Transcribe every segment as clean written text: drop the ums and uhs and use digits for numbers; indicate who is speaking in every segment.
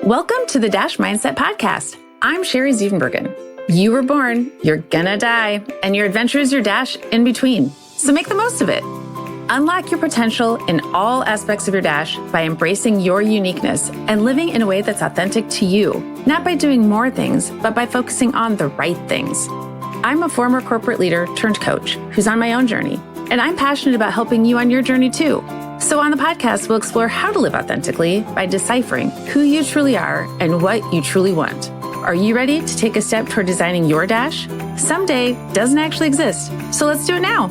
Speaker 1: Welcome to the Dash Mindset Podcast. I'm Sherry Zievenbergen. You were born, you're gonna die, and your adventure is your dash in between. So make the most of it. Unlock your potential in all aspects of your dash by embracing your uniqueness and living in a way that's authentic to you, not by doing more things, but by focusing on the right things. I'm a former corporate leader turned coach who's on my own journey, and I'm passionate about helping you on your journey too. So on the podcast, we'll explore how to live authentically by deciphering who you truly are and what you truly want. Are you ready to take a step toward designing your dash? Someday doesn't actually exist, so let's do it now.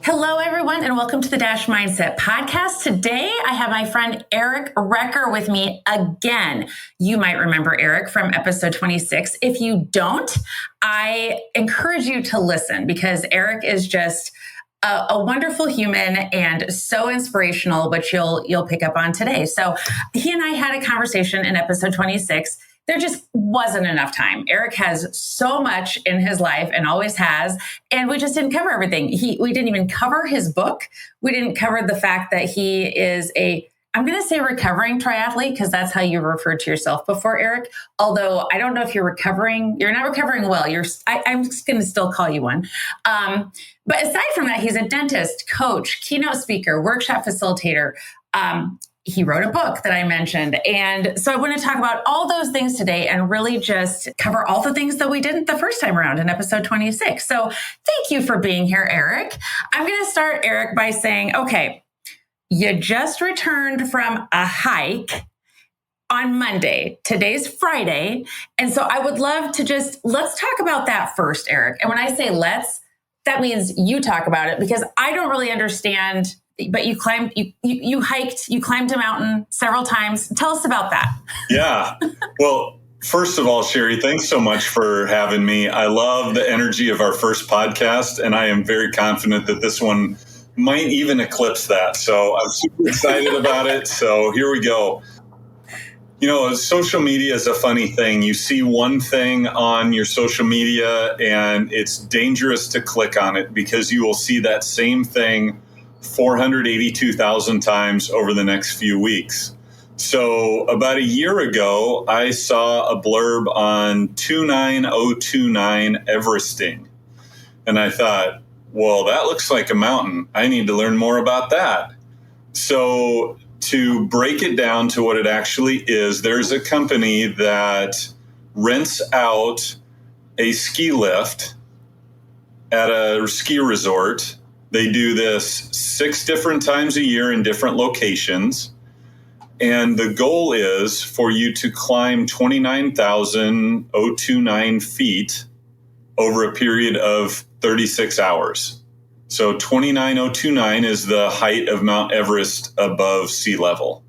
Speaker 1: Hello, everyone, and welcome to the Dash Mindset Podcast. Today, I have my friend Eric Recker with me again. You might remember Eric from episode 26. If you don't, I encourage you to listen because Eric is just a wonderful human and so inspirational, which you'll pick up on today. So he and I had a conversation in episode 26. There just wasn't enough time. Eric has so much in his life and always has, and we just didn't cover everything. We didn't even cover his book. We didn't cover the fact that he is I'm going to say recovering triathlete because that's how you referred to yourself before, Eric. Although I don't know if you're recovering. You're not recovering well. I'm just going to still call you one. But aside from that, he's a dentist, coach, keynote speaker, workshop facilitator. He wrote a book that I mentioned. And so I want to talk about all those things today and really just cover all the things that we didn't the first time around in episode 26. So thank you for being here, Eric. I'm going to start, Eric, by saying, okay, you just returned from a hike on Monday. Today's Friday. And so I would love to let's talk about that first, Eric. And when I say let's, that means you talk about it because I don't really understand. But you climbed, you hiked, you climbed a mountain several times. Tell us about that.
Speaker 2: Yeah. Well, first of all, Sherry, thanks so much for having me. I love the energy of our first podcast, and I am very confident that this one might even eclipse that. So I'm super excited about it. So here we go. You know, social media is a funny thing. You see one thing on your social media, and it's dangerous to click on it because you will see that same thing 482,000 times over the next few weeks. So about a year ago, I saw a blurb on 29029 Everesting. And I thought, well, that looks like a mountain. I need to learn more about that. So to break it down to what it actually is, there's a company that rents out a ski lift at a ski resort. They do this 6 different times a year in different locations. And the goal is for you to climb 29,029 feet over a period of 36 hours. So 29,029 is the height of Mount Everest above sea level.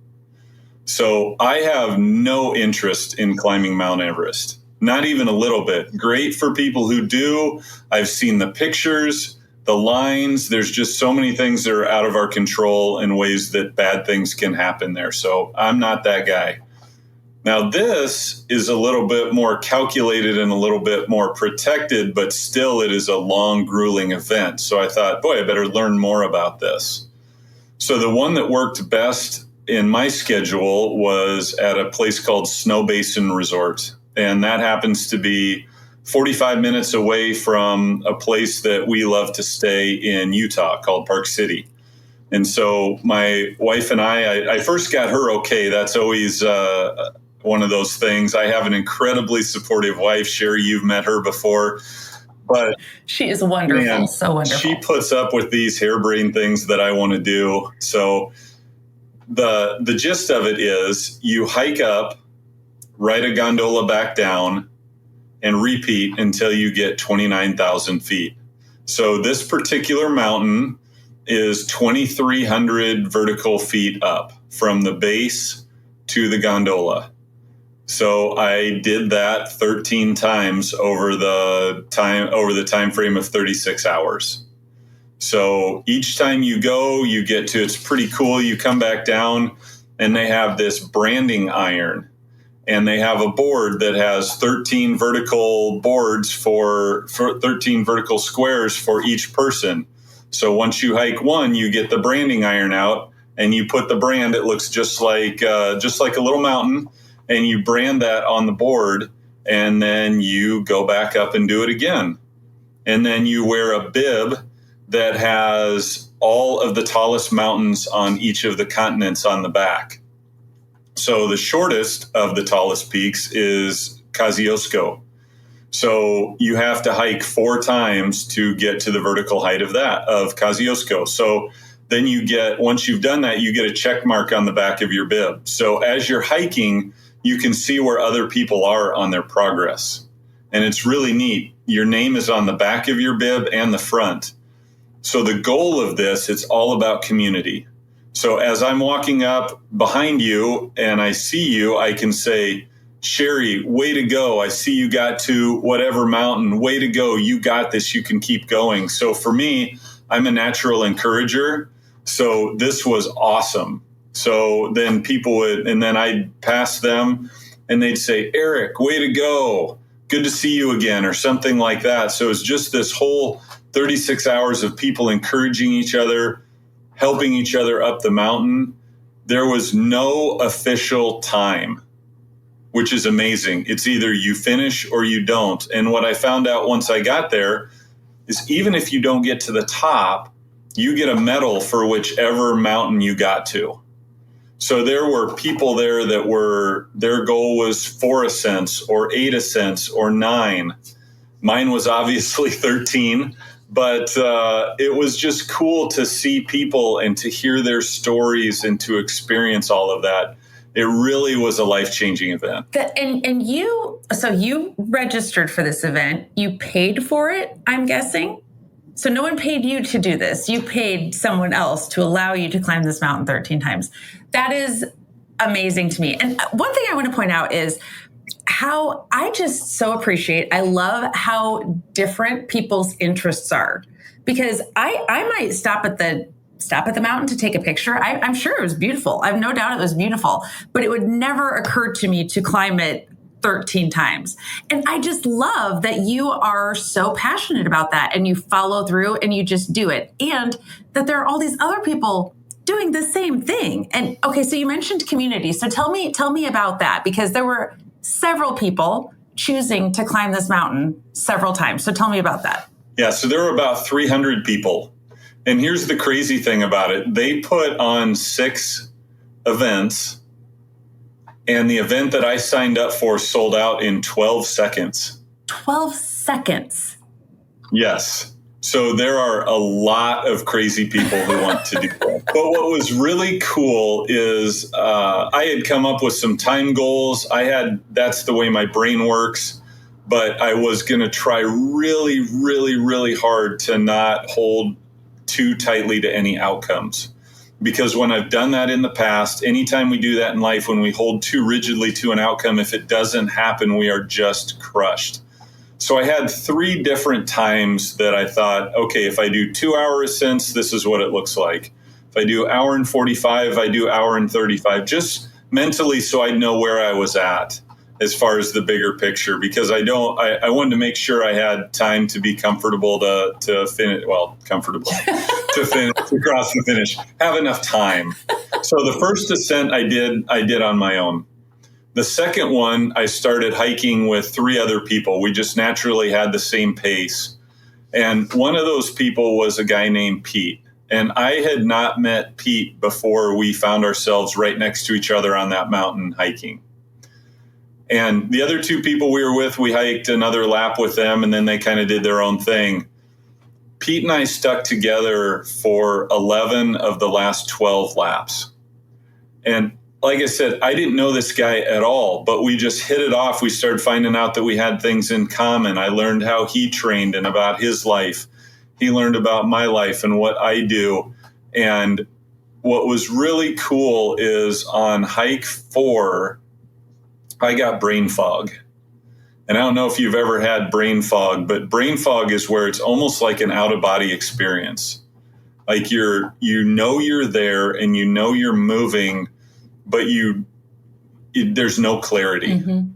Speaker 2: So I have no interest in climbing Mount Everest, not even a little bit. Great for people who do. I've seen the pictures. The lines, there's just so many things that are out of our control in ways that bad things can happen there. So I'm not that guy. Now, this is a little bit more calculated and a little bit more protected, but still it is a long, grueling event. So I thought, boy, I better learn more about this. So the one that worked best in my schedule was at a place called Snowbasin Resort. And that happens to be 45 minutes away from a place that we love to stay in Utah called Park City. And so my wife and I first got her okay. That's always one of those things. I have an incredibly supportive wife. Sherry, you've met her before. But
Speaker 1: she is wonderful, man, so wonderful.
Speaker 2: She puts up with these harebrained things that I want to do. So the gist of it is you hike up, ride a gondola back down, and repeat until you get 29,000 feet. So this particular mountain is 2,300 vertical feet up from the base to the gondola. So I did that 13 times over the time frame of 36 hours. So each time you go, you get to, it's pretty cool. You come back down and they have this branding iron. And they have a board that has 13 vertical boards for 13 vertical squares for each person. So once you hike one, you get the branding iron out and you put the brand, it looks just like a little mountain, and you brand that on the board, and then you go back up and do it again. And then you wear a bib that has all of the tallest mountains on each of the continents on the back. So the shortest of the tallest peaks is Kosciuszko. So you have to hike 4 times to get to the vertical height of Kosciuszko. So then once you've done that, you get a check mark on the back of your bib. So as you're hiking, you can see where other people are on their progress. And it's really neat. Your name is on the back of your bib and the front. So the goal of this, it's all about community. So as I'm walking up behind you and I see you, I can say, Sherry, way to go. I see you got to whatever mountain. Way to go. You got this. You can keep going. So for me, I'm a natural encourager. So this was awesome. So then then I'd pass them and they'd say, Eric, way to go. Good to see you again, or something like that. So it's just this whole 36 hours of people encouraging each other, helping each other up the mountain. There was no official time, which is amazing. It's either you finish or you don't. And what I found out once I got there is even if you don't get to the top, you get a medal for whichever mountain you got to. So there were people there that their goal was 4 ascents or 8 ascents or 9. Mine was obviously 13, but it was just cool to see people and to hear their stories and to experience all of that. It really was a life-changing event.
Speaker 1: So you registered for this event. You paid for it, I'm guessing? So no one paid you to do this. You paid someone else to allow you to climb this mountain 13 times. That is amazing to me. And one thing I want to point out is how I just so I love how different people's interests are. Because I might stop at the mountain to take a picture. I'm sure it was beautiful. I have no doubt it was beautiful, but it would never occur to me to climb it 13 times. And I just love that you are so passionate about that and you follow through and you just do it. And that there are all these other people doing the same thing. And okay, so you mentioned community. So tell me about that, because there were several people choosing to climb this mountain several times. So tell me about that.
Speaker 2: Yeah, so there were about 300 people. And here's the crazy thing about it. They put on 6 events, and the event that I signed up for sold out in 12 seconds.
Speaker 1: 12 seconds?
Speaker 2: Yes. So there are a lot of crazy people who want to do that. But what was really cool is I had come up with some time goals. That's the way my brain works. But I was going to try really, really, really hard to not hold too tightly to any outcomes. Because when I've done that in the past, anytime we do that in life, when we hold too rigidly to an outcome, if it doesn't happen, we are just crushed. So I had 3 different times that I thought, okay, if I do 2-hour ascents, this is what it looks like. If I do 1 hour and 45, I do 1 hour and 35, just mentally so I know where I was at as far as the bigger picture, because I wanted to make sure I had time to be comfortable to finish, to cross the finish, have enough time. So the first ascent I did on my own. The second one, I started hiking with 3 other people. We just naturally had the same pace. And one of those people was a guy named Pete. And I had not met Pete before we found ourselves right next to each other on that mountain hiking. And the other 2 people we were with, we hiked another lap with them, and then they kind of did their own thing. Pete and I stuck together for 11 of the last 12 laps. And like I said, I didn't know this guy at all, but we just hit it off. We started finding out that we had things in common. I learned how he trained and about his life. He learned about my life and what I do. And what was really cool is on hike 4, I got brain fog. And I don't know if you've ever had brain fog, but brain fog is where it's almost like an out-of-body experience. Like you're there and you know you're moving, but there's no clarity. Mm-hmm.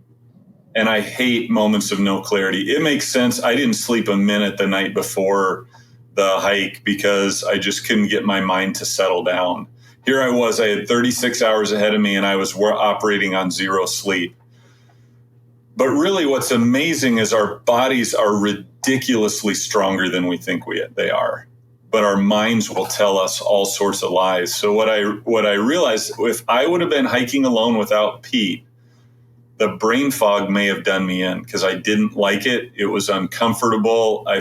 Speaker 2: And I hate moments of no clarity. It makes sense. I didn't sleep a minute the night before the hike because I just couldn't get my mind to settle down. Here I was, I had 36 hours ahead of me and I was operating on zero sleep. But really what's amazing is our bodies are ridiculously stronger than we think they are. But our minds will tell us all sorts of lies. So what I realized, if I would have been hiking alone without Pete, the brain fog may have done me in because I didn't like it. It was uncomfortable. I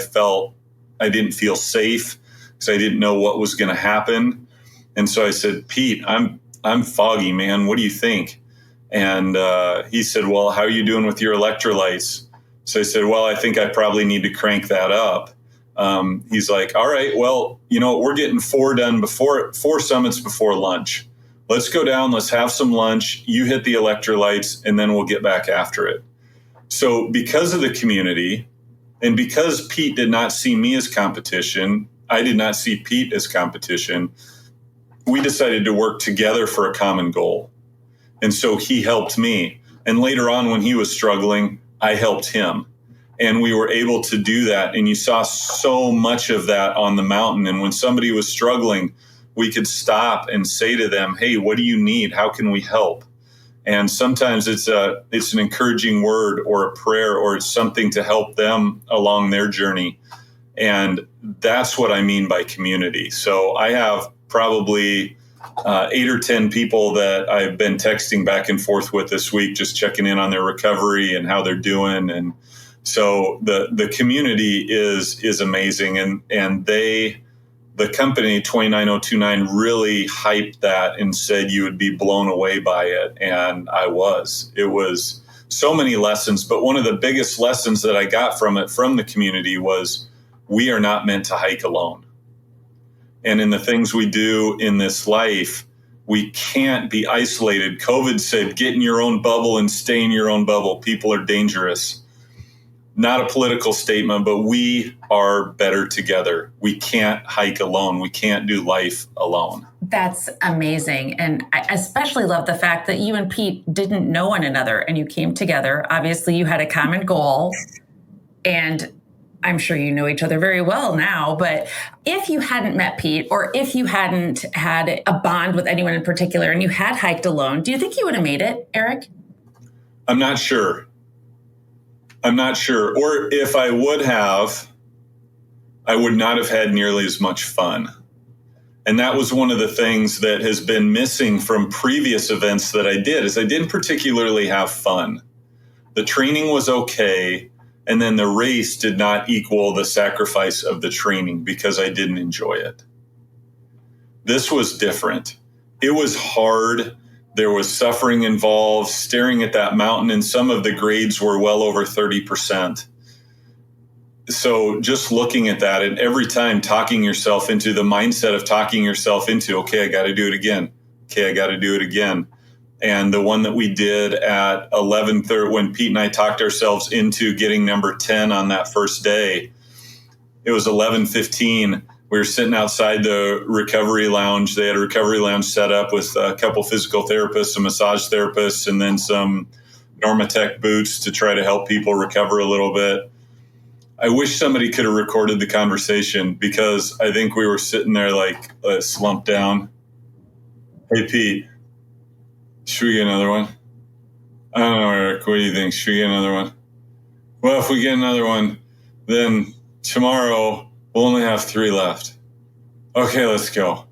Speaker 2: didn't feel safe because I didn't know what was going to happen. And so I said, Pete, I'm foggy, man. What do you think? And he said, well, how are you doing with your electrolytes? So I said, well, I think I probably need to crank that up. He's like, all right, well, we're getting 4 summits before lunch. Let's go down. Let's have some lunch. You hit the electrolytes and then we'll get back after it. So because of the community and because Pete did not see me as competition, I did not see Pete as competition. We decided to work together for a common goal. And so he helped me. And later on, when he was struggling, I helped him. And we were able to do that. And you saw so much of that on the mountain. And when somebody was struggling, we could stop and say to them, hey, what do you need? How can we help? And sometimes it's an encouraging word or a prayer or it's something to help them along their journey. And that's what I mean by community. So I have probably 8 or 10 people that I've been texting back and forth with this week, just checking in on their recovery and how they're doing. And so the community is amazing. And the company 29029 really hyped that and said you would be blown away by it. And I was. It was so many lessons. But one of the biggest lessons that I got from the community was we are not meant to hike alone. And in the things we do in this life, we can't be isolated. COVID said, get in your own bubble and stay in your own bubble. People are dangerous. Not a political statement, but we are better together. We can't hike alone. We can't do life alone.
Speaker 1: That's amazing. And I especially love the fact that you and Pete didn't know one another and you came together. Obviously, you had a common goal, and I'm sure you know each other very well now. But if you hadn't met Pete, or if you hadn't had a bond with anyone in particular and you had hiked alone, do you think you would have made it, Eric?
Speaker 2: I'm not sure. Or if I would have, I would not have had nearly as much fun. And that was one of the things that has been missing from previous events that I did, is I didn't particularly have fun. The training was okay. And then the race did not equal the sacrifice of the training because I didn't enjoy it. This was different. It was hard. There was suffering involved, staring at that mountain, and some of the grades were well over 30%. So just looking at that, and every time talking yourself into the mindset of talking yourself into, okay, I got to do it again. Okay, I got to do it again. And the one that we did at 11:30, when Pete and I talked ourselves into getting number 10 on that first day, it was 11:15. We were sitting outside the recovery lounge. They had a recovery lounge set up with a couple physical therapists, some massage therapists, and then some Normatec boots to try to help people recover a little bit. I wish somebody could have recorded the conversation because I think we were sitting there like slumped down. Hey, Pete, should we get another one? I don't know, Eric. What do you think? Should we get another one? Well, if we get another one, then tomorrow we'll only have 3 left. Okay, let's go.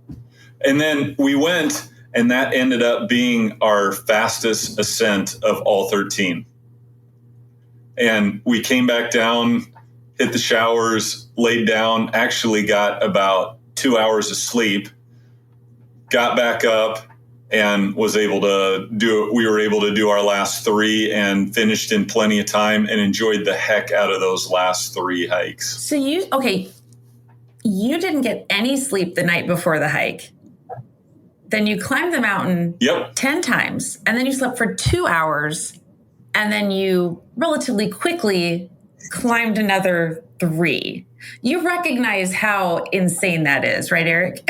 Speaker 2: And then we went, and that ended up being our fastest ascent of all 13. And we came back down, hit the showers, laid down, actually got about 2 hours of sleep, got back up, and we were able to do our last 3 and finished in plenty of time and enjoyed the heck out of those last 3 hikes.
Speaker 1: So you didn't get any sleep the night before the hike. Then you climbed the mountain 10 times, and then you slept for 2 hours, and then you relatively quickly climbed another 3. You recognize how insane that is, right, Eric?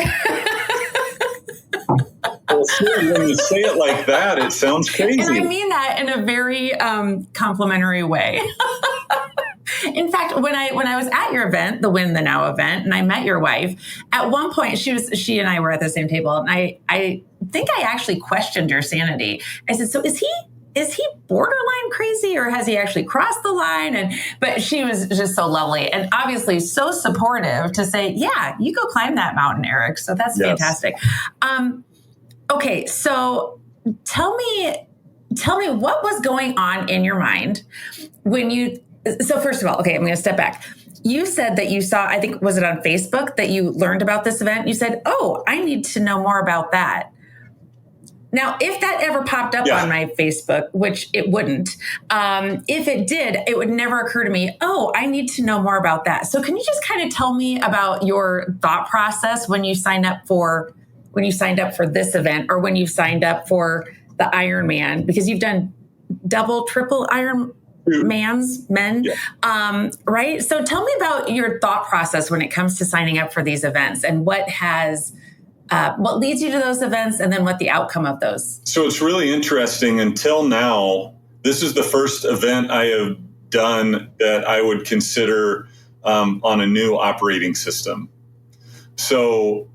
Speaker 2: Well, when you say it like that, it sounds crazy.
Speaker 1: And I mean that in a very complimentary way. In fact, when I was at your event, the Win the Now event, and I met your wife, at one point she and I were at the same table, and I think I actually questioned your sanity. I said, "So is he borderline crazy, or has he actually crossed the line?" But she was just so lovely and obviously so supportive to say, "Yeah, you go climb that mountain, Eric." So that's fantastic. Okay, so tell me what was going on in your mind when you. So first of all, okay, I'm going to step back. You said that you saw, I think, was it on Facebook that you learned about this event? You said, "Oh, I need to know more about that." Now, if that ever popped up on my Facebook, which it wouldn't, if it did, it would never occur to me, "Oh, I need to know more about that." So can you just kind of tell me about your thought process when you signed up for this event, or when you signed up for the Ironman, because you've done double, triple Ironmans, men, right? So tell me about your thought process when it comes to signing up for these events, and what leads you to those events, and then what the outcome of those.
Speaker 2: So it's really interesting. Until now, this is the first event I have done that I would consider on a new operating system. So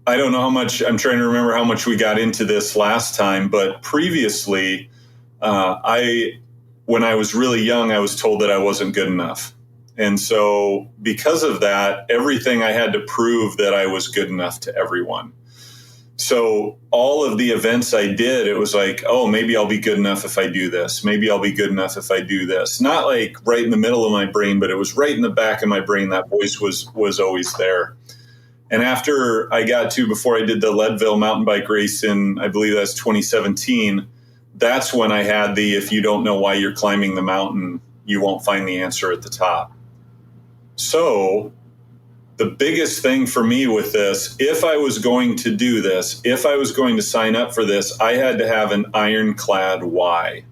Speaker 2: I don't know how much, I'm trying to remember how much we got into this last time, but previously, when I was really young, I was told that I wasn't good enough. And so because of that, everything I had to prove that I was good enough to everyone. So all of the events I did, it was like, oh, maybe I'll be good enough if I do this. Maybe I'll be good enough if I do this. Not like right in the middle of my brain, but it was right in the back of my brain. That voice was always there. And after before I did the Leadville mountain bike race in, I believe that's 2017, that's when I had if you don't know why you're climbing the mountain, you won't find the answer at the top. So the biggest thing for me with this, if I was going to do this, if I was going to sign up for this, I had to have an ironclad why.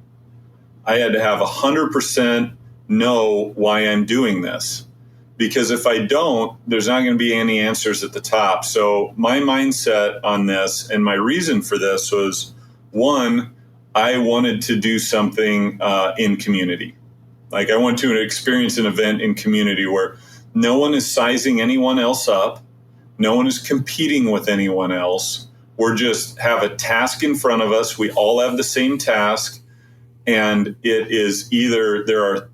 Speaker 2: I had to have 100% know why I'm doing this. Because if I don't, there's not going to be any answers at the top. So my mindset on this and my reason for this was, one, I wanted to do something in community. Like I want to experience an event in community where no one is sizing anyone else up. No one is competing with anyone else. We're just have a task in front of us. We all have the same task. And it is either the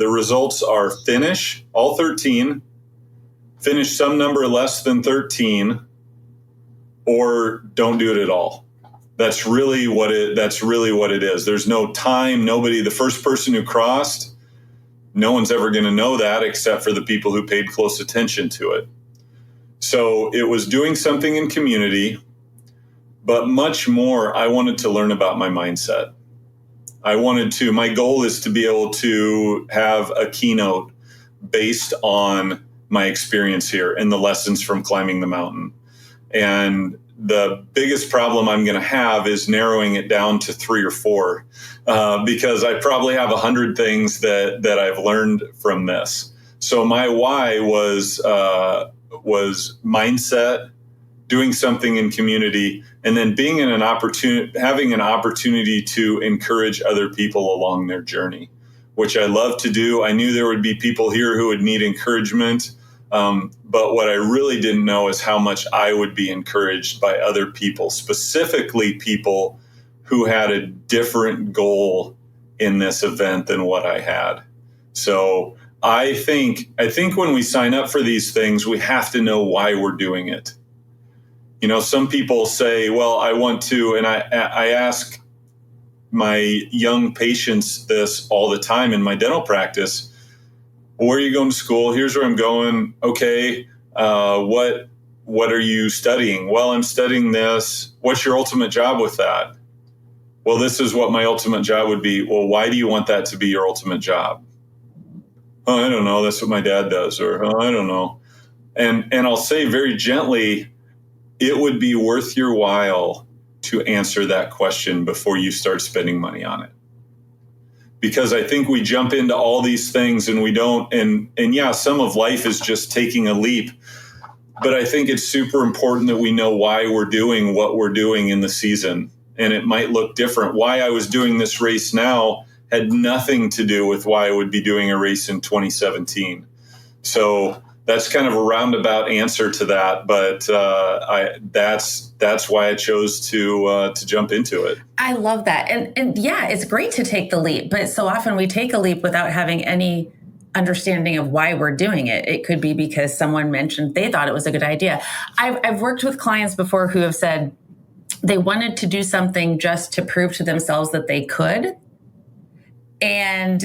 Speaker 2: results are finish all 13, finish some number less than 13, or don't do it at all. That's really what it is. There's no time. The first person who crossed, no one's ever going to know that except for the people who paid close attention to it. So it was doing something in community, but much more, I wanted to learn about my mindset. My goal is to be able to have a keynote based on my experience here and the lessons from climbing the mountain. And the biggest problem I'm going to have is narrowing it down to 3 or 4, because I probably have 100 things that I've learned from this. So my why was mindset, doing something in community, and then having an opportunity to encourage other people along their journey, which I love to do. I knew there would be people here who would need encouragement. But what I really didn't know is how much I would be encouraged by other people, specifically people who had a different goal in this event than what I had. So I think when we sign up for these things, we have to know why we're doing it. You know, some people say, well, I want to, and I ask my young patients this all the time in my dental practice. Where are you going to school? Here's where I'm going. Okay. What are you studying? Well, I'm studying this. What's your ultimate job with that? Well, this is what my ultimate job would be. Well, why do you want that to be your ultimate job? Oh, I don't know. That's what my dad does. Or, oh, I don't know. And I'll say very gently, it would be worth your while to answer that question before you start spending money on it. Because I think we jump into all these things and we don't, and yeah, some of life is just taking a leap. But I think it's super important that we know why we're doing what we're doing in the season. And it might look different. Why I was doing this race now had nothing to do with why I would be doing a race in 2017. So that's kind of a roundabout answer to that, but that's why I chose to jump into it.
Speaker 1: I love that, and yeah, it's great to take the leap, but so often we take a leap without having any understanding of why we're doing it. It could be because someone mentioned they thought it was a good idea. I've worked with clients before who have said they wanted to do something just to prove to themselves that they could, and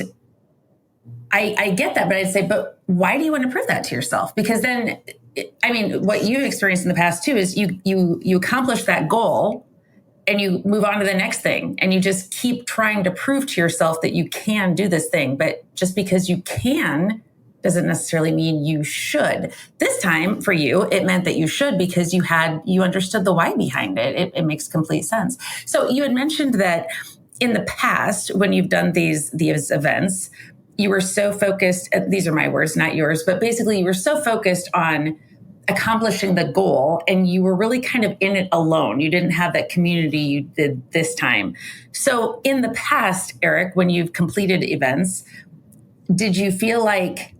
Speaker 1: I get that, but I'd say, but why do you want to prove that to yourself? Because then, I mean, what you've experienced in the past too is you accomplish that goal and you move on to the next thing, and you just keep trying to prove to yourself that you can do this thing. But just because you can doesn't necessarily mean you should. This time for you, it meant that you should because you understood the why behind it. It makes complete sense. So you had mentioned that in the past, when you've done these events, you were so focused, these are my words, not yours, but basically you were so focused on accomplishing the goal and you were really kind of in it alone. You didn't have that community you did this time. So in the past, Eric, when you've completed events, did you feel like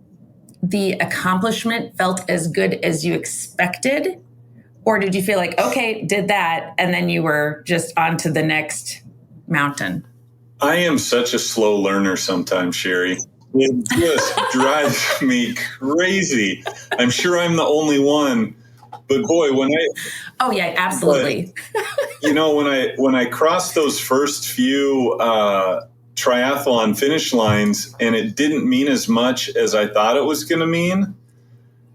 Speaker 1: the accomplishment felt as good as you expected? Or did you feel like, okay, did that, and then you were just on to the next mountain?
Speaker 2: I am such a slow learner sometimes, Sherry. It just drives me crazy. I'm sure I'm the only one, but boy,
Speaker 1: oh yeah, absolutely.
Speaker 2: When I crossed those first few triathlon finish lines, and it didn't mean as much as I thought it was going to mean,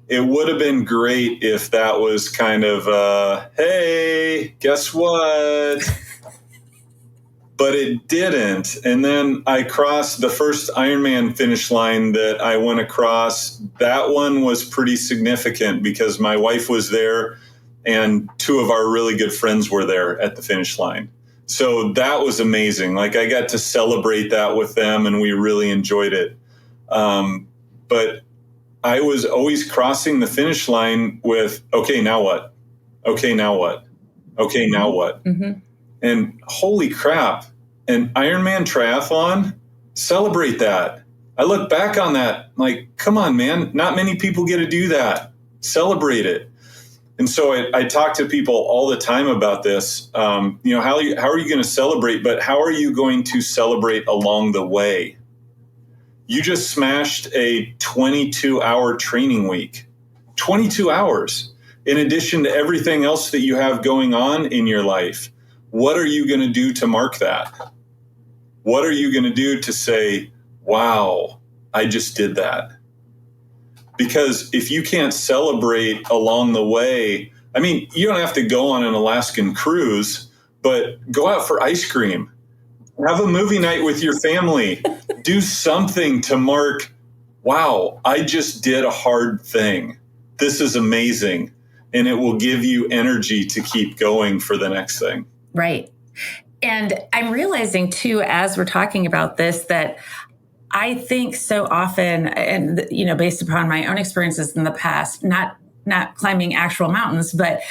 Speaker 2: it would have been great if that was kind of, hey, guess what? But it didn't. And then I crossed the first Ironman finish line that I went across. That one was pretty significant because my wife was there and two of our really good friends were there at the finish line. So that was amazing. Like I got to celebrate that with them and we really enjoyed it. But I was always crossing the finish line with, okay, now what? Okay, now what? Okay, now what? Mm-hmm. And holy crap, an Ironman triathlon, celebrate that. I look back on that like, come on, man, not many people get to do that. Celebrate it. And so I talk to people all the time about this. How are you going to celebrate? But how are you going to celebrate along the way? You just smashed a 22-hour training week. 22 hours. In addition to everything else that you have going on in your life. What are you going to do to mark that? What are you going to do to say, wow, I just did that? Because if you can't celebrate along the way, I mean, you don't have to go on an Alaskan cruise, but go out for ice cream. Have a movie night with your family. Do something to mark, wow, I just did a hard thing. This is amazing. And it will give you energy to keep going for the next thing.
Speaker 1: Right. And I'm realizing too, as we're talking about this, that I think so often, and based upon my own experiences in the past, not climbing actual mountains, but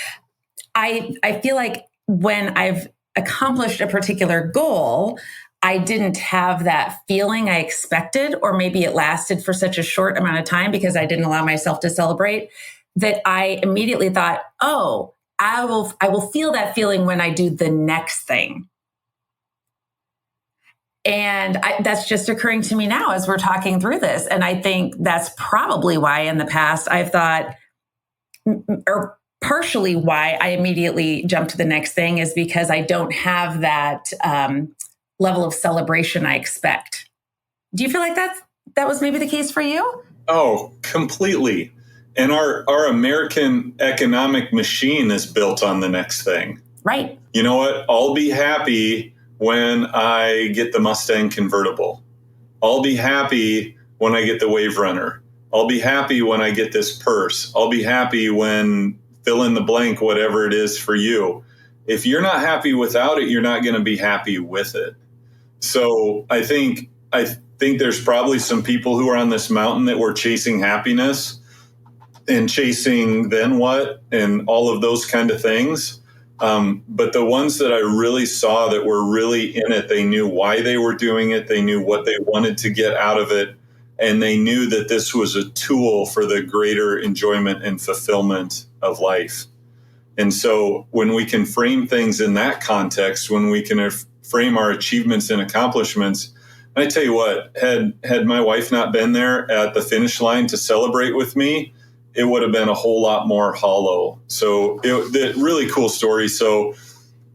Speaker 1: I feel like when I've accomplished a particular goal, I didn't have that feeling I expected, or maybe it lasted for such a short amount of time because I didn't allow myself to celebrate, that I immediately thought, oh, I will feel that feeling when I do the next thing. And that's just occurring to me now as we're talking through this. And I think that's probably why in the past I've thought, or partially why I immediately jump to the next thing, is because I don't have that level of celebration I expect. Do you feel like that was maybe the case for you?
Speaker 2: Oh, completely. And our American economic machine is built on the next thing.
Speaker 1: Right.
Speaker 2: You know what? I'll be happy when I get the Mustang convertible. I'll be happy when I get the Wave Runner. I'll be happy when I get this purse. I'll be happy when fill in the blank, whatever it is for you. If you're not happy without it, you're not going to be happy with it. So I think there's probably some people who are on this mountain that were chasing happiness and chasing then what and all of those kind of things. But the ones that I really saw that were really in it, they knew why they were doing it. They knew what they wanted to get out of it. And they knew that this was a tool for the greater enjoyment and fulfillment of life. And so when we can frame things in that context, when we can frame our achievements and accomplishments, I tell you what, had my wife not been there at the finish line to celebrate with me, it would have been a whole lot more hollow. So the really cool story. So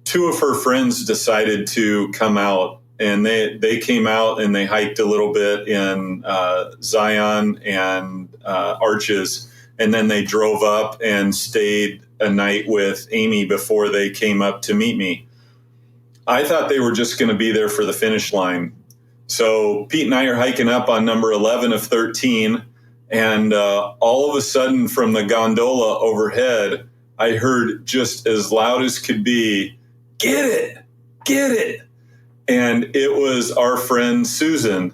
Speaker 2: two of her friends decided to come out, and they came out and they hiked a little bit in Zion and Arches. And then they drove up and stayed a night with Amy before they came up to meet me. I thought they were just going to be there for the finish line. So Pete and I are hiking up on number 11 of 13. And all of a sudden from the gondola overhead, I heard just as loud as could be, "Get it, get it." And it was our friend Susan.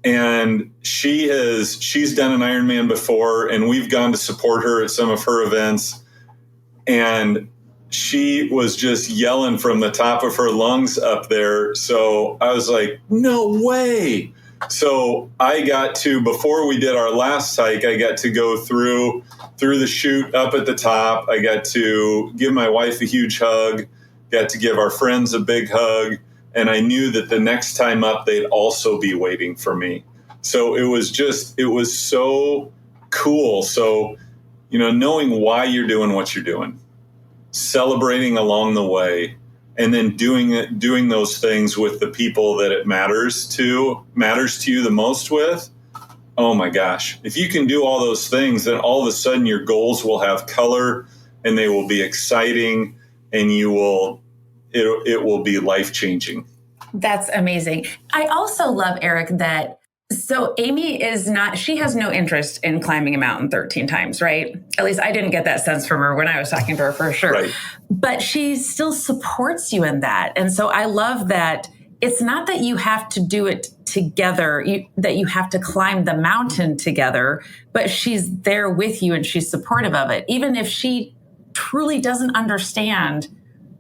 Speaker 2: And she's done an Ironman before, and we've gone to support her at some of her events. And she was just yelling from the top of her lungs up there. So I was like, no way. So I got to, before we did our last hike, I got to go through the chute up at the top. I got to give my wife a huge hug, got to give our friends a big hug. And I knew that the next time up, they'd also be waiting for me. So it was so cool. So, knowing why you're doing what you're doing, celebrating along the way, and then doing those things with the people that it matters to you the most with. Oh my gosh. If you can do all those things, then all of a sudden your goals will have color and they will be exciting, and it will be life-changing.
Speaker 1: That's amazing. I also love, Eric, that so Amy she has no interest in climbing a mountain 13 times, right? At least I didn't get that sense from her when I was talking to her, for sure.
Speaker 2: Right.
Speaker 1: But she still supports you in that. And so I love that it's not that you have to do it together, that you have to climb the mountain together, but she's there with you and she's supportive of it. Even if she truly doesn't understand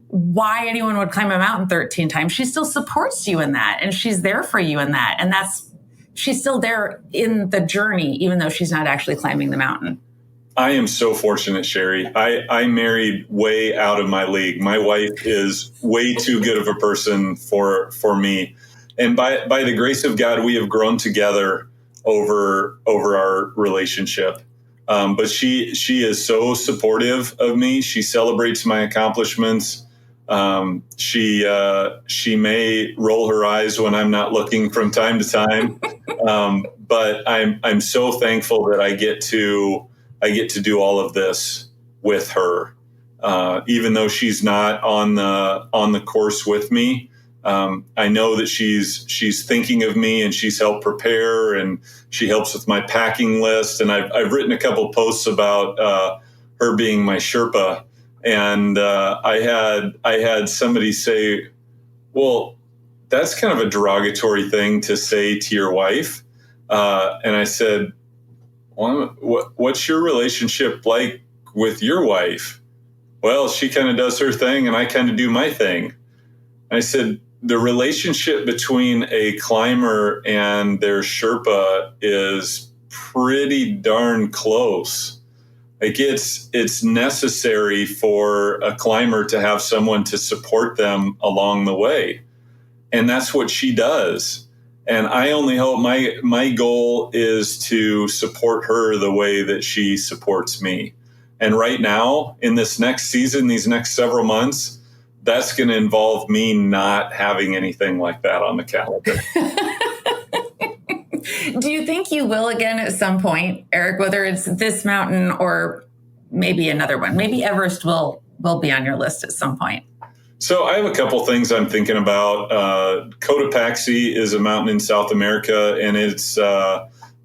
Speaker 1: why anyone would climb a mountain 13 times, she still supports you in that. And she's there for you in that. And she's still there in the journey, even though she's not actually climbing the mountain.
Speaker 2: I am so fortunate, Sherry. I married way out of my league. My wife is way too good of a person for me. And by the grace of God, we have grown together over our relationship. But she is so supportive of me. She celebrates my accomplishments. She may roll her eyes when I'm not looking from time to time. But I'm so thankful that I get to do all of this with her, even though she's not on the course with me. I know that she's thinking of me, and she's helped prepare, and she helps with my packing list. And I've written a couple posts about her being my Sherpa. And I had somebody say, "Well, that's kind of a derogatory thing to say to your wife." And I said, "Well, what's your relationship like with your wife?" "Well, she kind of does her thing and I kind of do my thing." I said, "The relationship between a climber and their Sherpa is pretty darn close. Like it's necessary for a climber to have someone to support them along the way." And that's what she does. And I only hope my goal is to support her the way that she supports me. And right now, in this next season, these next several months, that's going to involve me not having anything like that on the calendar.
Speaker 1: Do you think you will again at some point, Eric, whether it's this mountain or maybe another one? Maybe Everest will be on your list at some point.
Speaker 2: So I have a couple things I'm thinking about. Cotopaxi is a mountain in South America, and it's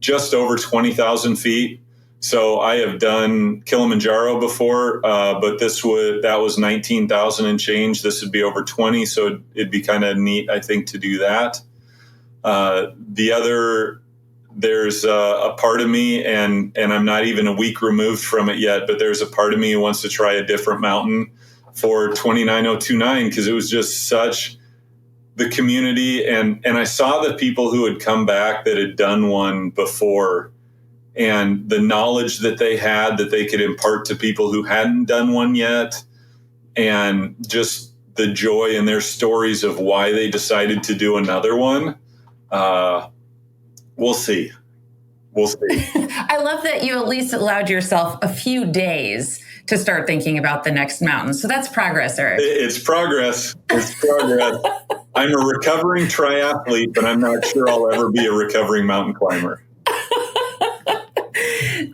Speaker 2: just over 20,000 feet. So I have done Kilimanjaro before, but that was 19,000 and change. This would be over 20, so it'd be kind of neat, I think, to do that. There's a part of me, and I'm not even a week removed from it yet, but there's a part of me who wants to try a different mountain for 29029 because it was just such the community. And I saw the people who had come back that had done one before and the knowledge that they had that they could impart to people who hadn't done one yet. And just the joy in their stories of why they decided to do another one. We'll see. We'll see.
Speaker 1: I love that you at least allowed yourself a few days to start thinking about the next mountain. So that's progress, Eric.
Speaker 2: It's progress. It's progress. I'm a recovering triathlete, but I'm not sure I'll ever be a recovering mountain climber.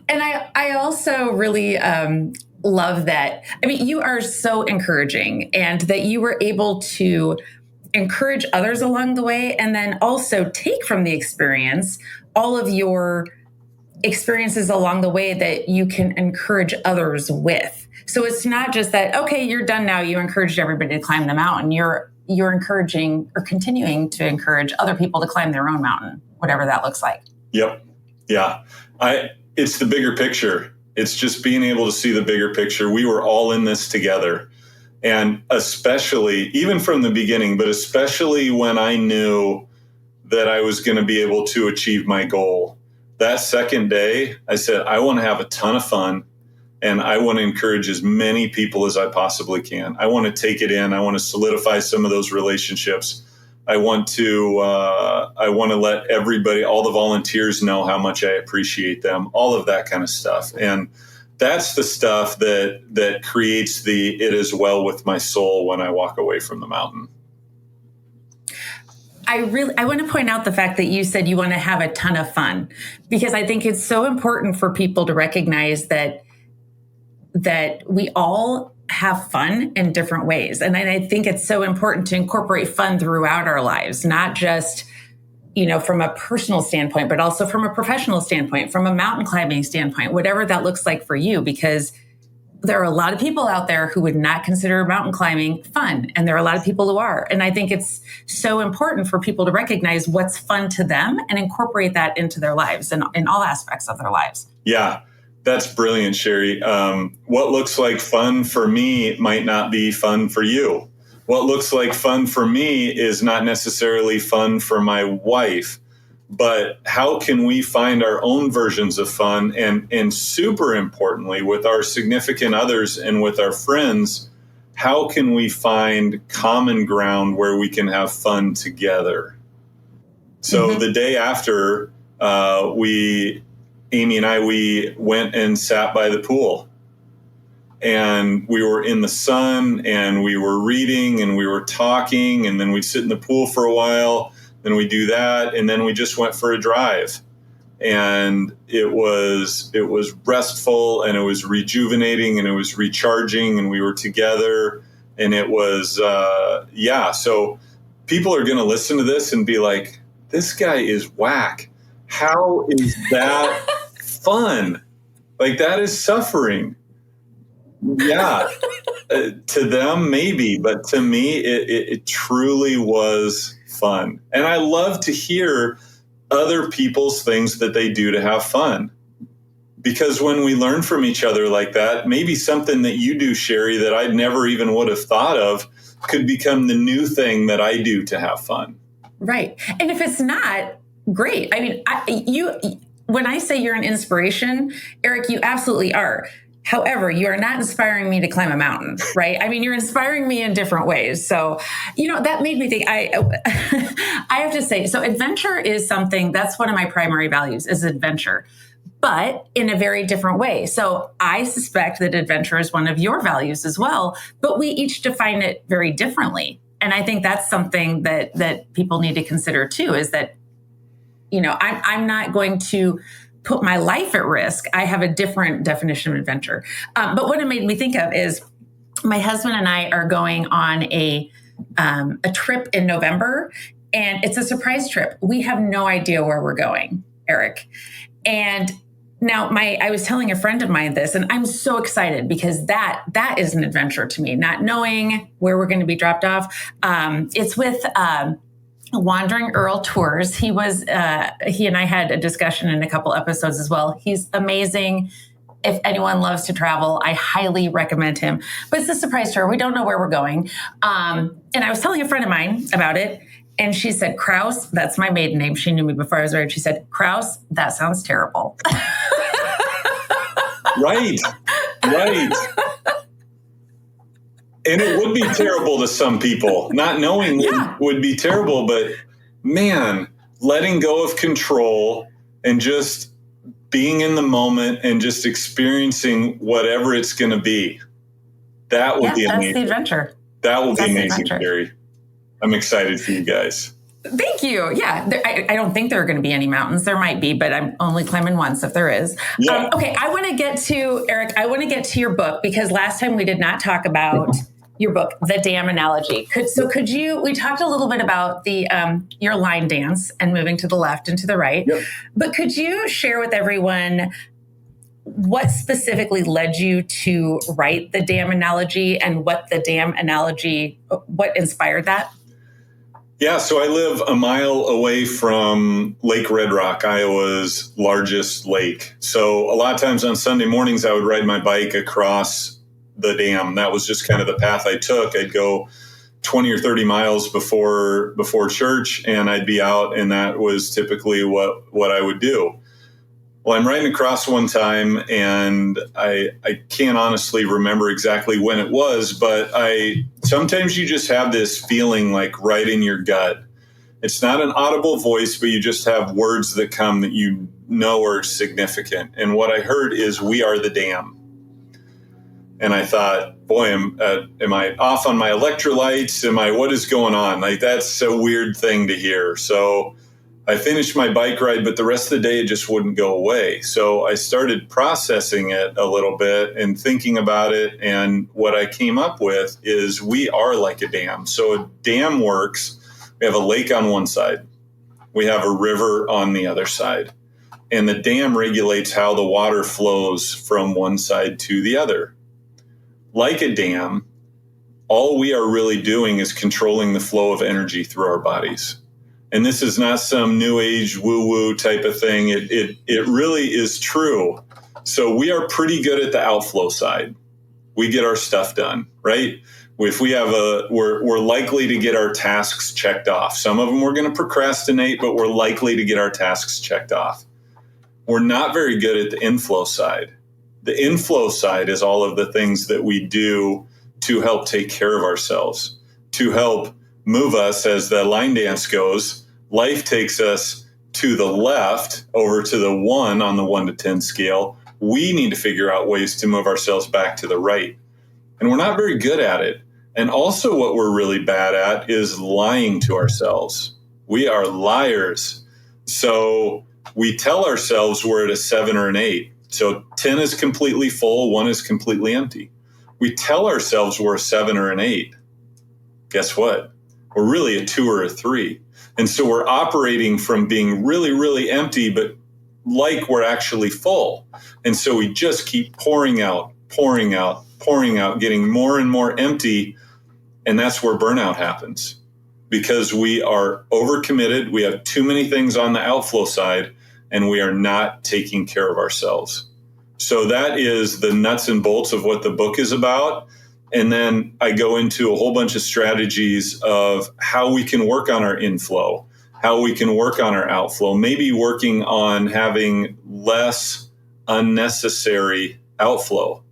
Speaker 1: And I also really love that. I mean, you are so encouraging and that you were able to encourage others along the way and then also take from the experience all of your experiences along the way that you can encourage others with. So it's not just that, okay, you're done now. You encouraged everybody to climb the mountain. You're encouraging or continuing to encourage other people to climb their own mountain, whatever that looks like.
Speaker 2: Yep. Yeah. It's the bigger picture. It's just being able to see the bigger picture. We were all in this together. And especially, even from the beginning, but especially when I knew that I was going to be able to achieve my goal, that second day, I said, I want to have a ton of fun and I want to encourage as many people as I possibly can. I want to take it in. I want to solidify some of those relationships. I want to let everybody, all the volunteers know how much I appreciate them, all of that kind of stuff. And that's the stuff that creates the it is well with my soul when I walk away from the mountain.
Speaker 1: I want to point out the fact that you said you want to have a ton of fun, because I think it's so important for people to recognize that we all have fun in different ways. And I think it's so important to incorporate fun throughout our lives, not just, from a personal standpoint, but also from a professional standpoint, from a mountain climbing standpoint, whatever that looks like for you, because there are a lot of people out there who would not consider mountain climbing fun. And there are a lot of people who are. And I think it's so important for people to recognize what's fun to them and incorporate that into their lives and in all aspects of their lives.
Speaker 2: Yeah, that's brilliant, Sherry. What looks like fun for me might not be fun for you. What looks like fun for me is not necessarily fun for my wife. But how can we find our own versions of fun? And super importantly, with our significant others and with our friends, how can we find common ground where we can have fun together? So the day after, Amy and I went and sat by the pool. And we were in the sun and we were reading and we were talking, and then we'd sit in the pool for a while. Then we do that, and then we just went for a drive, and it was restful, and it was rejuvenating, and it was recharging, and we were together, and it was So people are going to listen to this and be like, "This guy is whack. How is that fun? Like, that is suffering." Yeah, to them maybe, but to me, it truly was fun. And I love to hear other people's things that they do to have fun. Because when we learn from each other like that, maybe something that you do, Sherry, that I never even would have thought of could become the new thing that I do to have fun.
Speaker 1: Right. And if it's not, great. I mean, when I say you're an inspiration, Eric, you absolutely are. However, you are not inspiring me to climb a mountain, right? I mean, you're inspiring me in different ways. So, that made me think, I have to say, so adventure is something, that's one of my primary values is adventure, but in a very different way. So I suspect that adventure is one of your values as well, but we each define it very differently. And I think that's something that people need to consider too, is that, I'm not going to put my life at risk. I have a different definition of adventure. But what it made me think of is my husband and I are going on a trip in November, and it's a surprise trip. We have no idea where we're going, Eric. And now I was telling a friend of mine this, and I'm so excited because that is an adventure to me, not knowing where we're going to be dropped off. It's with Wandering Earl Tours. He and I had a discussion in a couple episodes as well. He's amazing, if anyone loves to travel, I highly recommend him. But it's a surprise to her. We don't know where we're going. And I was telling a friend of mine about it, and she said, Kraus, that's my maiden name. She knew me before I was married. She said, Kraus, that sounds terrible.
Speaker 2: Right. And it would be terrible to some people. Not knowing would be terrible, but man, letting go of control and just being in the moment and just experiencing whatever it's going to be. That will be amazing.
Speaker 1: That's the adventure.
Speaker 2: That will be amazing, Carrie. I'm excited for you guys.
Speaker 1: Thank you. Yeah. I don't think there are going to be any mountains. There might be, but I'm only climbing once if there is.
Speaker 2: Yeah.
Speaker 1: Okay. I want to get to, Eric, your book, because last time we did not talk about your book, The Dam Analogy. We talked a little bit about your line dance and moving to the left and to the right, but could you share with everyone what specifically led you to write The Dam Analogy and what inspired that?
Speaker 2: Yeah, so I live a mile away from Lake Red Rock, Iowa's largest lake. So a lot of times on Sunday mornings, I would ride my bike across the dam. That was just kind of the path I took. I'd go 20 or 30 miles before church, and I'd be out, and that was typically what I would do. Well, I'm riding across one time, and I can't honestly remember exactly when it was, but sometimes you just have this feeling like right in your gut. It's not an audible voice, but you just have words that come that you know are significant. And what I heard is, we are the dam. And I thought, boy, am I off on my electrolytes? What is going on? Like, that's a weird thing to hear. So I finished my bike ride, but the rest of the day, it just wouldn't go away. So I started processing it a little bit and thinking about it. And what I came up with is, we are like a dam. So a dam works. We have a lake on one side. We have a river on the other side. And the dam regulates how the water flows from one side to the other. Like a dam, all we are really doing is controlling the flow of energy through our bodies. And this is not some new age woo-woo type of thing. It really is true. So we are pretty good at the outflow side. We get our stuff done, right? If we have we're likely to get our tasks checked off. Some of them we're going to procrastinate, but we're likely to get our tasks checked off. We're not very good at the inflow side. The inflow side is all of the things that we do to help take care of ourselves, to help move us as the line dance goes. Life takes us to the left over to the 1 on the 1 to 10 scale. We need to figure out ways to move ourselves back to the right. And we're not very good at it. And also what we're really bad at is lying to ourselves. We are liars. So we tell ourselves we're at a 7 or an 8. So 10 is completely full, 1 is completely empty. We tell ourselves we're a 7 or an 8. Guess what? We're really a 2 or a 3. And so we're operating from being really, really empty, but like we're actually full. And so we just keep pouring out, getting more and more empty. And that's where burnout happens, because we are overcommitted. We have too many things on the outflow side, and we are not taking care of ourselves. So that is the nuts and bolts of what the book is about. And then I go into a whole bunch of strategies of how we can work on our inflow, how we can work on our outflow, maybe working on having less unnecessary outflow.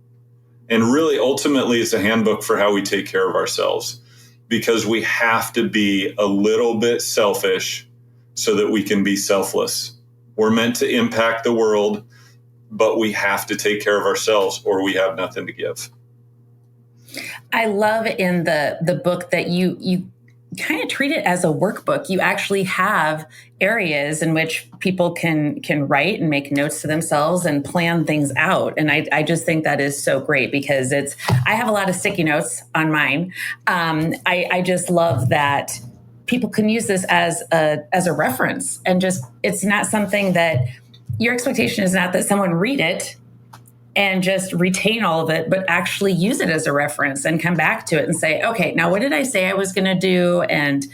Speaker 2: And really, ultimately, it's a handbook for how we take care of ourselves, because we have to be a little bit selfish so that we can be selfless. We're meant to impact the world, but we have to take care of ourselves or we have nothing to give.
Speaker 1: I love in the book that you kind of treat it as a workbook. You actually have areas in which people can write and make notes to themselves and plan things out. And I just think that is so great, because I have a lot of sticky notes on mine. I just love that people can use this as a reference, and just, it's not something that your expectation is not that someone read it and just retain all of it, but actually use it as a reference and come back to it and say, okay, now what did I say I was going to do? And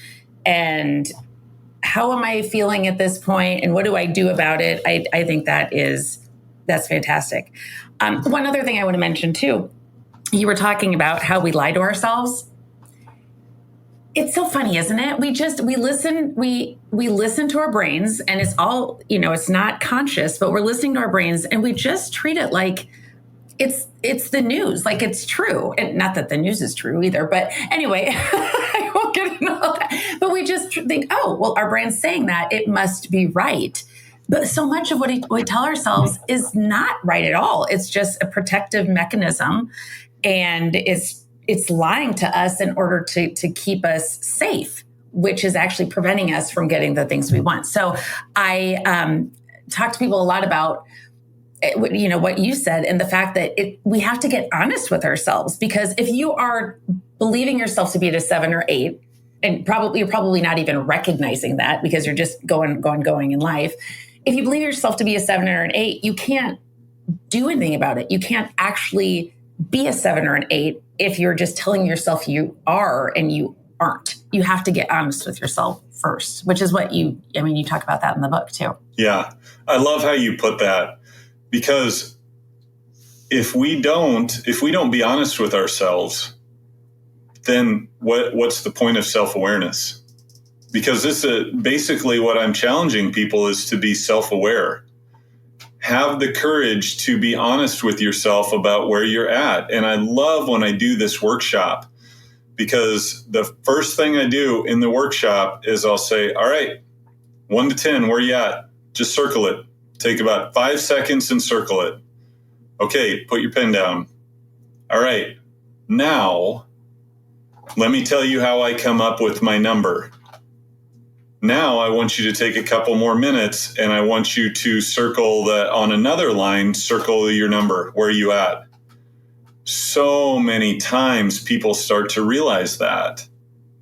Speaker 1: how am I feeling at this point? And what do I do about it? I think that's fantastic. One other thing I want to mention too, you were talking about how we lie to ourselves. It's so funny, isn't it? We listen to our brains, and it's all, it's not conscious, but we're listening to our brains, and we just treat it like it's the news, like it's true. And not that the news is true either, but anyway, I won't get into all that. But we just think, oh, well, our brain's saying that, it must be right. But so much of what we tell ourselves is not right at all. It's just a protective mechanism, and it's lying to us in order to keep us safe, which is actually preventing us from getting the things we want. So I talk to people a lot about what you said, and the fact that we have to get honest with ourselves, because if you are believing yourself to be at a 7 or 8, and you're probably not even recognizing that because you're just going in life. If you believe yourself to be a 7 or an 8, you can't do anything about it. You can't actually be a 7 or an 8 if you're just telling yourself you are and you aren't. You have to get honest with yourself first, which is what you talk about that in the book too.
Speaker 2: Yeah. I love how you put that, because if we don't be honest with ourselves, then what's the point of self-awareness? Because this is basically what I'm challenging people is to be self-aware. Have the courage to be honest with yourself about where you're at. And I love when I do this workshop, because the first thing I do in the workshop is I'll say, all right, 1 to 10, where you at? Just circle it. Take about 5 seconds and circle it. Okay, put your pen down. All right, now let me tell you how I come up with my number. Now I want you to take a couple more minutes, and I want you to circle that on another line, circle your number. Where are you at? So many times people start to realize that.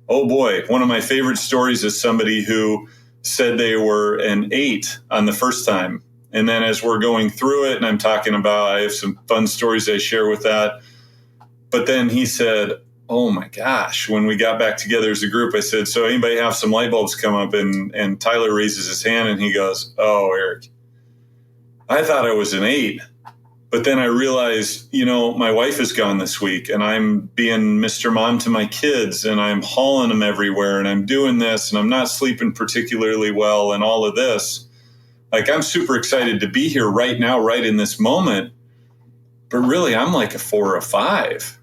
Speaker 2: Oh boy, one of my favorite stories is somebody who said they were an 8 on the first time. And then as we're going through it, and I'm talking about, I have some fun stories I share with that. But then he said, oh my gosh, when we got back together as a group, I said, so anybody have some light bulbs come up? And Tyler raises his hand and he goes, oh, Eric, I thought I was an 8. But then I realized, my wife is gone this week, and I'm being Mr. Mom to my kids, and I'm hauling them everywhere, and I'm doing this, and I'm not sleeping particularly well, and all of this. Like, I'm super excited to be here right now, right in this moment. But really, I'm like a 4 or a 5.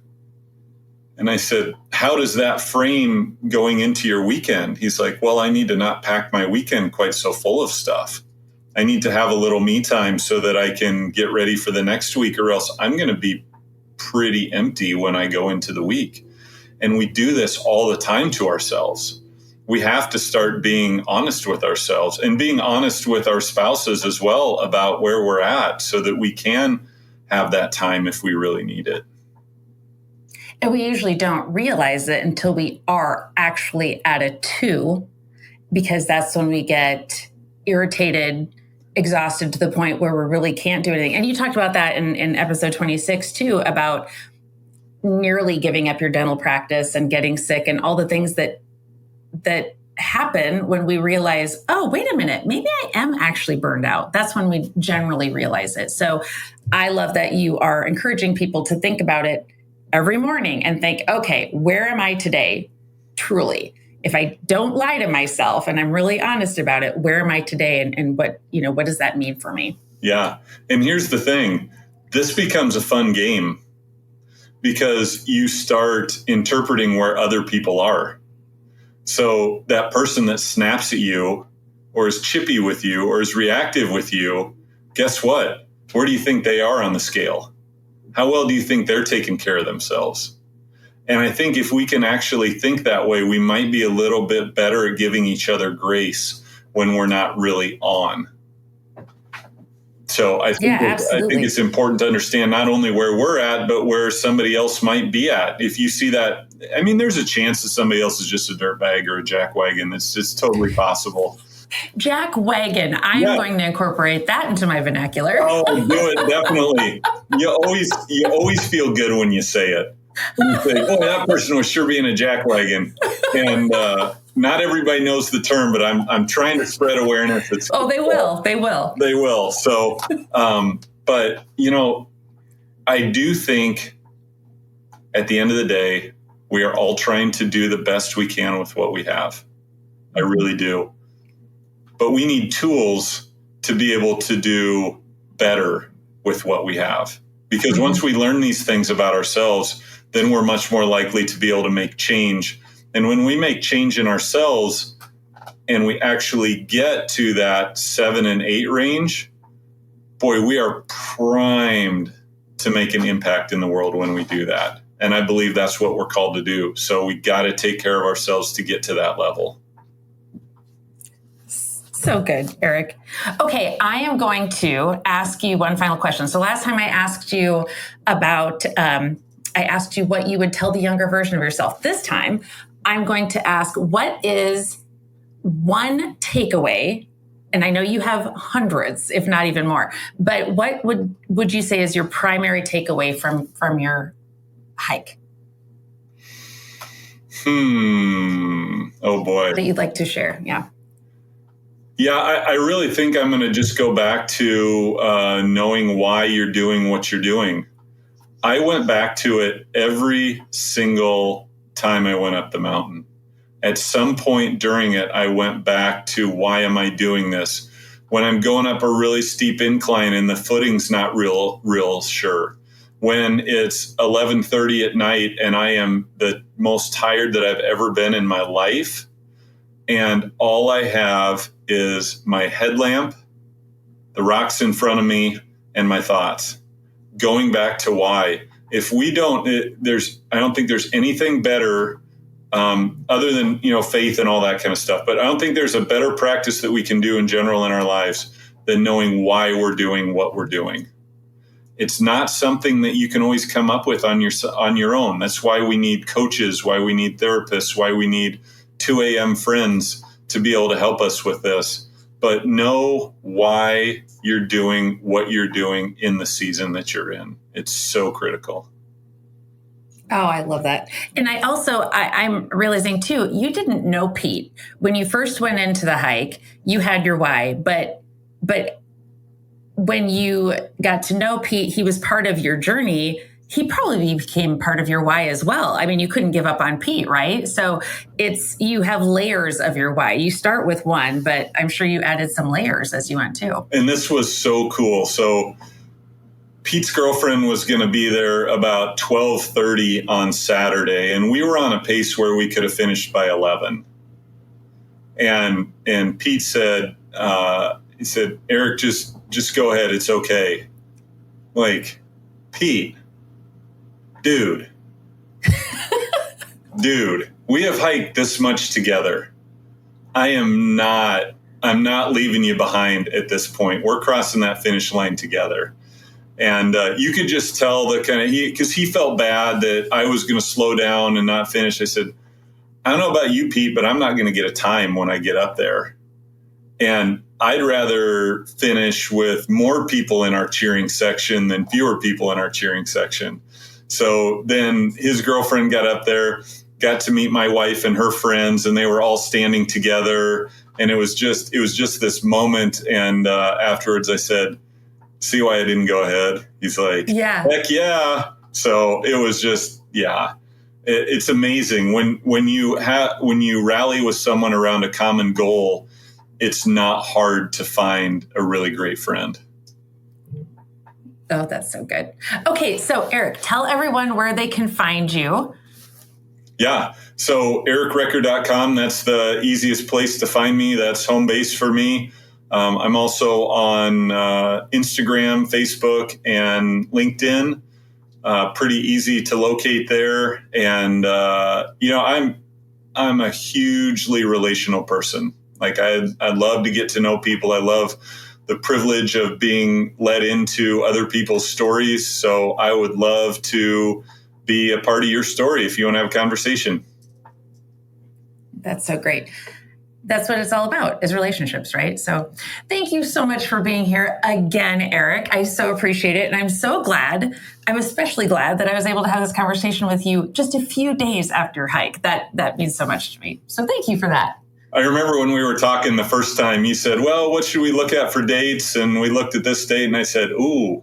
Speaker 2: And I said, how does that frame going into your weekend? He's like, well, I need to not pack my weekend quite so full of stuff. I need to have a little me time so that I can get ready for the next week, or else I'm going to be pretty empty when I go into the week. And we do this all the time to ourselves. We have to start being honest with ourselves and being honest with our spouses as well about where we're at, so that we can have that time if we really need it.
Speaker 1: And we usually don't realize it until we are actually at a 2, because that's when we get irritated, exhausted to the point where we really can't do anything. And you talked about that in episode 26 too, about nearly giving up your dental practice and getting sick and all the things that happen when we realize, oh, wait a minute, maybe I am actually burned out. That's when we generally realize it. So I love that you are encouraging people to think about it every morning and think, okay, where am I today? Truly. If I don't lie to myself and I'm really honest about it, where am I today? And what does that mean for me?
Speaker 2: Yeah. And here's the thing. This becomes a fun game, because you start interpreting where other people are. So that person that snaps at you, or is chippy with you, or is reactive with you, guess what? Where do you think they are on the scale? How well do you think they're taking care of themselves? And I think if we can actually think that way, we might be a little bit better at giving each other grace when we're not really on. So I think it's important to understand not only where we're at, but where somebody else might be at. If you see that, there's a chance that somebody else is just a dirtbag or a jackwagon. It's totally possible.
Speaker 1: Jackwagon. I'm going to incorporate that into my vernacular.
Speaker 2: Oh, do it. Definitely. You always feel good when you say it. You say, oh, that person was sure being a jackwagon. And not everybody knows the term, but I'm trying to spread awareness.
Speaker 1: They will.
Speaker 2: They will. So, but, I do think at the end of the day, we are all trying to do the best we can with what we have. I really do. But we need tools to be able to do better with what we have. Because once we learn these things about ourselves, then we're much more likely to be able to make change. And when we make change in ourselves and we actually get to that 7 and 8 range, boy, we are primed to make an impact in the world when we do that. And I believe that's what we're called to do. So we got to take care of ourselves to get to that level.
Speaker 1: So good, Eric. Okay, I am going to ask you one final question. So last time I asked you about, I asked you what you would tell the younger version of yourself. This time, I'm going to ask, what is one takeaway? And I know you have hundreds, if not even more, but what would you say is your primary takeaway from your hike?
Speaker 2: Oh boy.
Speaker 1: That you'd like to share, yeah.
Speaker 2: Yeah, I really think I'm going to just go back to knowing why you're doing what you're doing. I went back to it every single time I went up the mountain. At some point during it, I went back to why am I doing this? When I'm going up a really steep incline and the footing's not real sure. When it's 11:30 at night and I am the most tired that I've ever been in my life, and all I have is my headlamp, the rocks in front of me, and my thoughts. Going back to why. If we don't, I don't think there's anything better other than, faith and all that kind of stuff. But I don't think there's a better practice that we can do in general in our lives than knowing why we're doing what we're doing. It's not something that you can always come up with on your own. That's why we need coaches, why we need therapists, why we need 2 a.m. friends to be able to help us with this. But know why you're doing what you're doing in the season that you're in. It's so critical.
Speaker 1: Oh, I love that. And I'm realizing too, you didn't know Pete. When you first went into the hike, you had your why, but when you got to know Pete, he was part of your journey. He probably became part of your why as well. I mean, you couldn't give up on Pete, right? So you have layers of your why. You start with one, but I'm sure you added some layers as you went too.
Speaker 2: And this was so cool. So Pete's girlfriend was going to be there about 12:30 on Saturday, and we were on a pace where we could have finished by 11. And Pete said, Eric, just go ahead. It's okay. Like, Pete, dude, we have hiked this much together. I'm not leaving you behind at this point. We're crossing that finish line together. And you could just tell because he felt bad that I was going to slow down and not finish. I said, I don't know about you, Pete, but I'm not going to get a time when I get up there. And I'd rather finish with more people in our cheering section than fewer people in our cheering section. So then his girlfriend got up there, got to meet my wife and her friends, and they were all standing together. And it was just this moment. And afterwards I said, see why I didn't go ahead? He's like, yeah, heck yeah. So it was just, yeah, it's amazing when you rally with someone around a common goal. It's not hard to find a really great friend.
Speaker 1: Oh, that's so good. Okay, so Eric, tell everyone where they can find you.
Speaker 2: Yeah, so ericrecker.com, that's the easiest place to find me. That's home base for me. I'm also on Instagram, Facebook, and LinkedIn. Pretty easy to locate there. And, I'm a hugely relational person. Like I love to get to know people. I love the privilege of being led into other people's stories. So I would love to be a part of your story if you want to have a conversation.
Speaker 1: That's so great. That's what it's all about, is relationships, right? So thank you so much for being here again, Eric. I so appreciate it. And I'm especially glad that I was able to have this conversation with you just a few days after your hike. That means so much to me. So thank you for that.
Speaker 2: I remember when we were talking the first time, you said, well, what should we look at for dates? And we looked at this date and I said, ooh,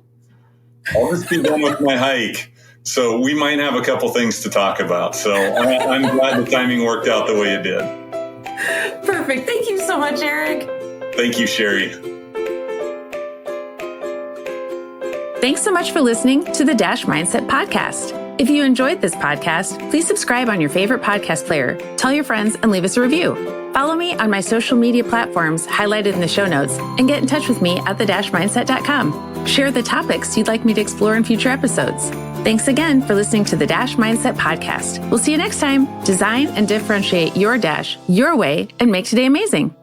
Speaker 2: I'll just be done with my hike. So we might have a couple things to talk about. So I'm glad the timing worked out the way it did.
Speaker 1: Perfect. Thank you so much, Eric.
Speaker 2: Thank you, Sherry.
Speaker 1: Thanks so much for listening to the Dash Mindset Podcast. If you enjoyed this podcast, please subscribe on your favorite podcast player, tell your friends, and leave us a review. Follow me on my social media platforms highlighted in the show notes, and get in touch with me at thedashmindset.com. Share the topics you'd like me to explore in future episodes. Thanks again for listening to the Dash Mindset Podcast. We'll see you next time. Design and differentiate your dash your way and make today amazing.